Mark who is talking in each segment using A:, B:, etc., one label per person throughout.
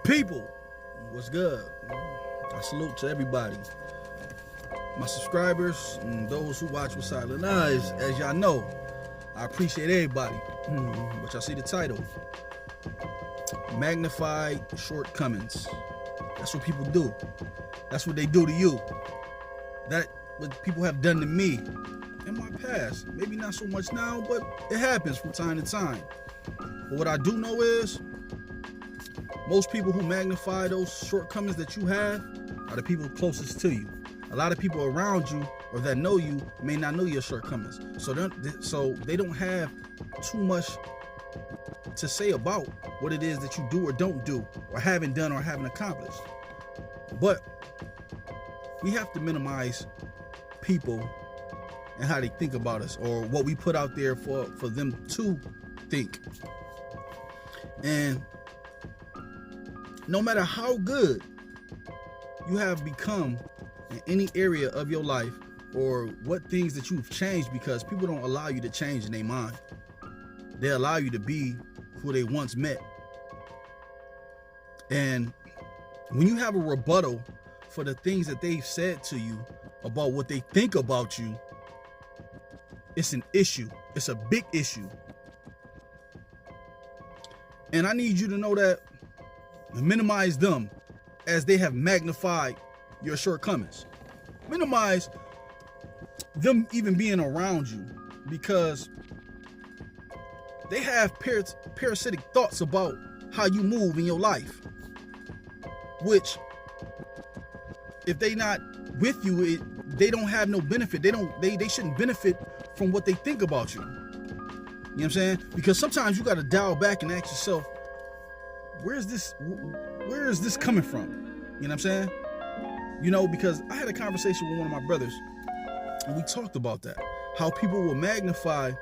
A: People, what's good? I salute to everybody. My subscribers and those who watch with silent eyes. As y'all know, I appreciate everybody. But y'all see the title. Magnified Shortcomings. That's what people do. That's what they do to you. That's what people have done to me in my past. Maybe not so much now, but it happens from time to time. But what I do know is, most people who magnify those shortcomings that you have are the people closest to you. A lot of people around you or that know you may not know your shortcomings. So they don't have too much to say about what it is that you do or don't do, or haven't done or haven't accomplished. But we have to minimize people and how they think about us, or what we put out there for them to think. And no matter how good you have become in any area of your life, or what things that you've changed, because people don't allow you to change in their mind. They allow you to be who they once met. And when you have a rebuttal for the things that they've said to you about what they think about you, it's an issue. It's a big issue. And I need you to know that, minimize them as they have magnified your shortcomings. Minimize them even being around you, because they have parasitic thoughts about how you move in your life, which, if they not with you, they don't have no benefit. They shouldn't benefit from what they think about you. You know what I'm saying? Because sometimes you got to dial back and ask yourself, where is this coming from? You know what I'm saying? You know, because I had a conversation with one of my brothers, and we talked about that. How people will magnify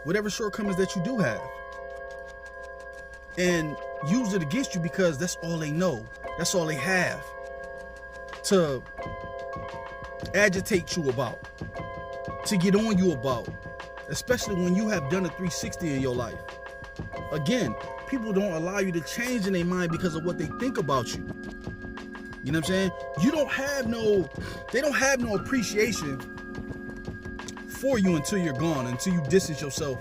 A: whatever shortcomings that you do have and use it against you, because that's all they know. That's all they have to agitate you about, to get on you about, especially when you have done a 360 in your life. Again, people don't allow you to change in their mind because of what they think about you. You know what I'm saying? They don't have no appreciation for you until you're gone, until you distance yourself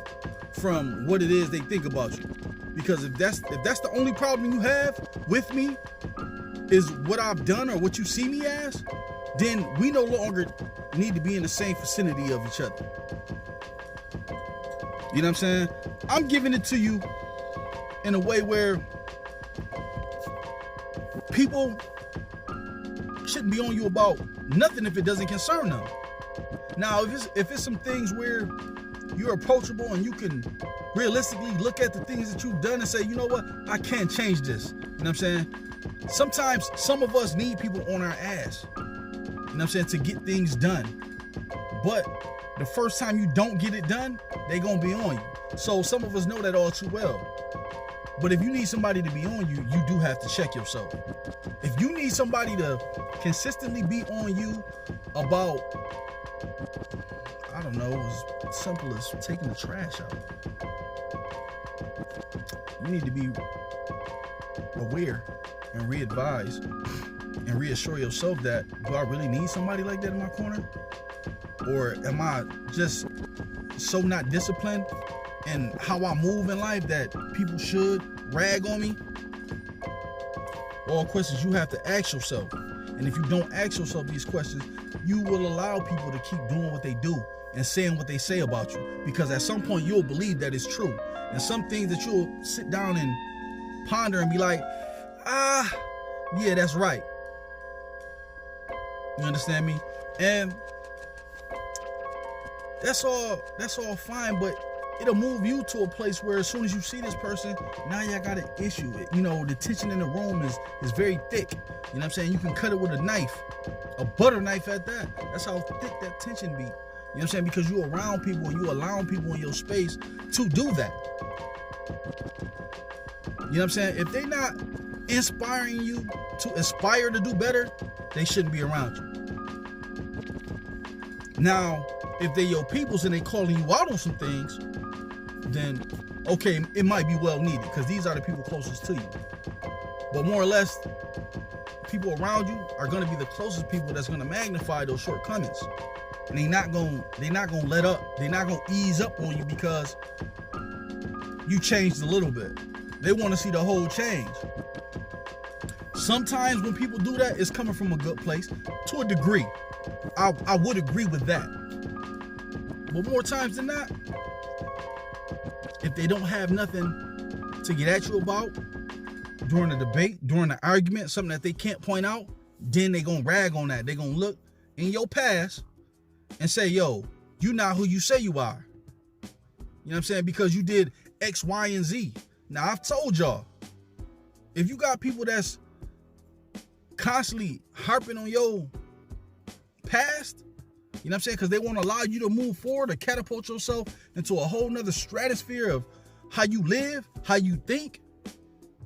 A: from what it is they think about you. Because if that's the only problem you have with me, is what I've done or what you see me as, then we no longer need to be in the same vicinity of each other. You know what I'm saying? I'm giving it to you in a way where people shouldn't be on you about nothing if it doesn't concern them. Now, if it's some things where you're approachable and you can realistically look at the things that you've done and say, you know what, I can't change this. You know what I'm saying? Sometimes some of us need people on our ass, you know what I'm saying, to get things done. But the first time you don't get it done, they gonna be on you. So some of us know that all too well. But if you need somebody to be on you, you do have to check yourself. If you need somebody to consistently be on you about, I don't know, as simple as taking the trash out, you need to be aware and re-advise and reassure yourself that, do I really need somebody like that in my corner? Or am I just so not disciplined in how I move in life that people should rag on me? All questions you have to ask yourself. And if you don't ask yourself these questions, you will allow people to keep doing what they do and saying what they say about you. Because at some point you'll believe that it's true. And some things that you'll sit down and ponder and be like, yeah, that's right. You understand me? And that's all fine, but it'll move you to a place where as soon as you see this person, now y'all got an issue. You know, the tension in the room is very thick. You know what I'm saying? You can cut it with a knife, a butter knife at that. That's how thick that tension be. You know what I'm saying? Because you're around people and you allowing people in your space to do that. You know what I'm saying? If they're not inspiring you to aspire to do better, they shouldn't be around you. Now, if they're your peoples and they calling you out on some things, then okay, it might be well needed, because these are the people closest to you. But more or less, people around you are going to be the closest people that's going to magnify those shortcomings. And they're not going to let up. They're not going to ease up on you because you changed a little bit. They want to see the whole change. Sometimes when people do that, it's coming from a good place to a degree. I would agree with that. But more times than not, if they don't have nothing to get at you about during the debate, during the argument, something that they can't point out, then they gonna rag on that. They gonna look in your past and say, yo, you not who you say you are. You know what I'm saying? Because you did X, Y, and Z. Now, I've told y'all, if you got people that's constantly harping on your past, you know what I'm saying? Because they want to allow you to move forward or catapult yourself into a whole nother stratosphere of how you live, how you think,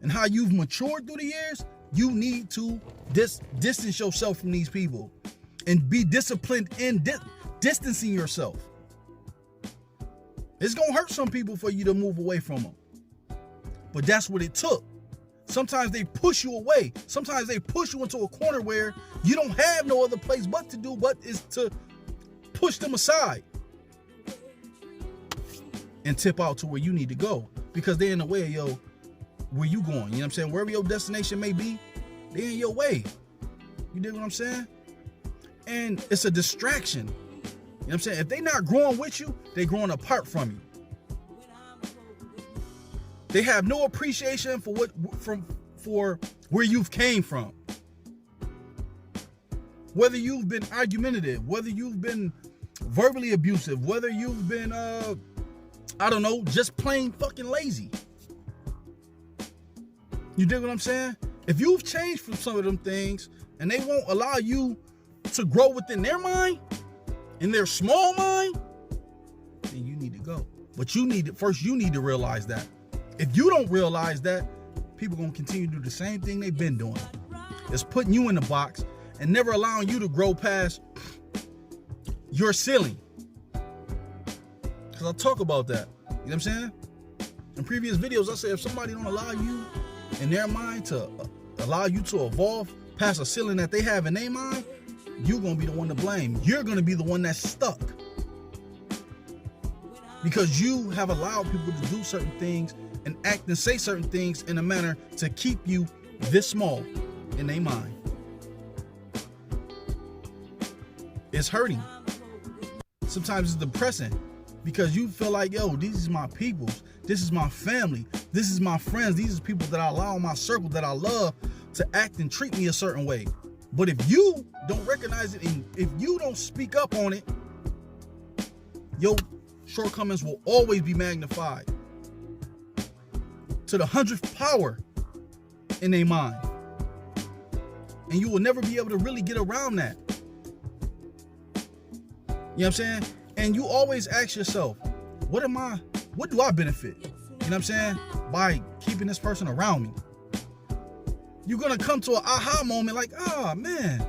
A: and how you've matured through the years. You need to distance yourself from these people and be disciplined in distancing yourself. It's going to hurt some people for you to move away from them. But that's what it took. Sometimes they push you away. Sometimes they push you into a corner where you don't have no other place but is to push them aside and tip out to where you need to go, because they're in the way of where you going. You know what I'm saying? Wherever your destination may be, they're in your way. You dig what I'm saying? And it's a distraction. You know what I'm saying? If they're not growing with you, they're growing apart from you. They have no appreciation for where you've came from. Whether you've been argumentative, whether you've been verbally abusive, whether you've been just plain fucking lazy. You dig what I'm saying? If you've changed from some of them things and they won't allow you to grow within their mind, in their small mind, then you need to go. But you need to realize that. If you don't realize that, people are going to continue to do the same thing they've been doing. It's putting you in the box and never allowing you to grow past your ceiling. Because I'll talk about that. You know what I'm saying? In previous videos, I said if somebody don't allow you in their mind to allow you to evolve past a ceiling that they have in their mind, you're going to be the one to blame. You're going to be the one that's stuck. Because you have allowed people to do certain things and act and say certain things in a manner to keep you this small in their mind. It's hurting. Sometimes it's depressing because you feel like, yo, these is my peoples. This is my family. This is my friends. These are people that I allow in my circle that I love to act and treat me a certain way. But if you don't recognize it and if you don't speak up on it, your shortcomings will always be magnified to the 100th power in their mind. And you will never be able to really get around that. You know what I'm saying? And you always ask yourself, what do I benefit? You know what I'm saying? By keeping this person around me. You're going to come to an aha moment like, man,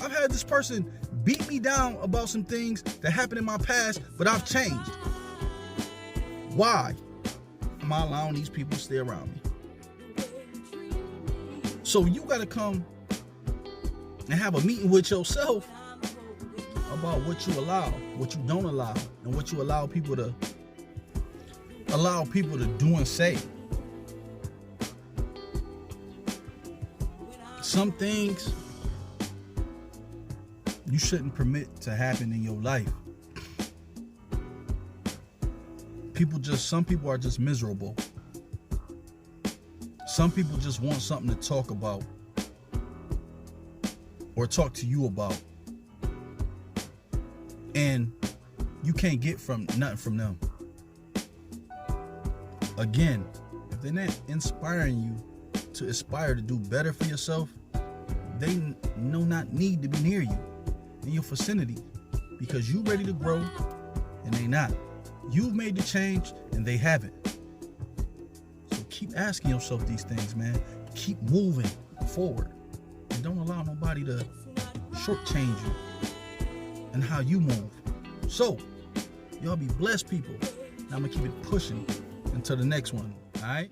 A: I've had this person beat me down about some things that happened in my past, but I've changed. Why am I allowing these people to stay around me? So you got to come and have a meeting with yourself about what you allow, what you don't allow, and what you allow people to do and say. Some things you shouldn't permit to happen in your life. Some people are just miserable. Some people just want something to talk about or talk to you about. And you can't get nothing from them. Again, if they're not inspiring you to aspire to do better for yourself, they not need to be near you in your vicinity, because you ready to grow and they not. You've made the change and they haven't. So keep asking yourself these things, man. Keep moving forward and don't allow nobody to shortchange you and how you move. So y'all be blessed, people. Now I'm gonna keep it pushing until the next one. All right.